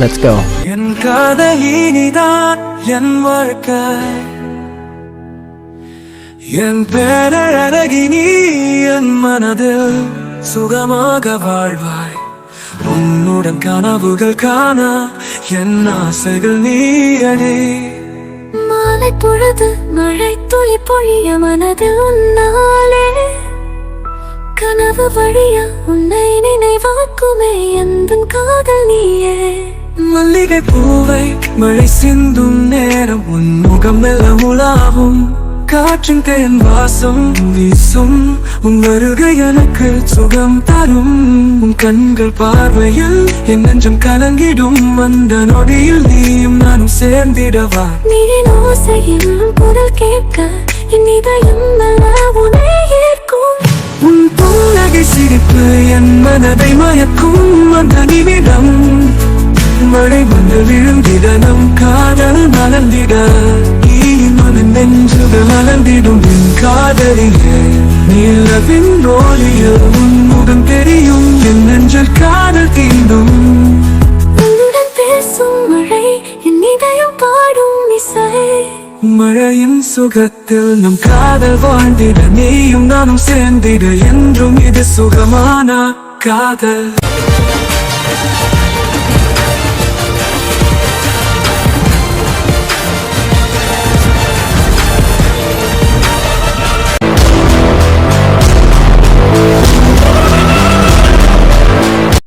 Let's go. என் காதலினிதான் என் வாழ்க்கை, என் பேரழகி நீ என் மனதில் சுகமாக வாழ்வாய். உன்னுடன் கனவுகள் காண என் ஆசைகள் நீயடே. மாலை பொழுது மழை துளி பொழிய மனதில் உன்னாலே கனவு வழியா உன்னை நினைவாக்குமே எந்தன் காதல் நீயே. மல்லிகை பூவை மழை சிந்தும் நேரம் உன் முகம் எல்லாம் உலாவும். காற்றின் தேன் வாசம் வீசும் உன் வருகை எனக்கு சுகம் தரும். உன் கண்கள் பார்வையில் என் நெஞ்சம் கலங்கிடும். அந்த நொடியில் நீயும் நானும் சேர்ந்திடவா. நீரின் ஓசையில் குரல் கேட்க என் இதயம் உன்னை ஏற்கும். உன் புன்னகை சிரிப்பு என் மனதை மயக்கும். அந்த நிமிடம் மழை வந்து விழுந்திட நம் காதல் மலர்ந்திட. நெஞ்சுகள் மலர்ந்திடும் என் காதலிலே. நிலவின் ஒளியில் உன்முகம் தெரியும் என் நெஞ்சில் காதல் தீண்டும். உன்னுடன் பேசும் மழை என் இதயம் பாடும் இசை. மழையின் சுகத்தில் நம் காதல் வாழ்ந்திட. நீயும் நானும் சேர்ந்திட என்றும் இது சுகமான காதல்.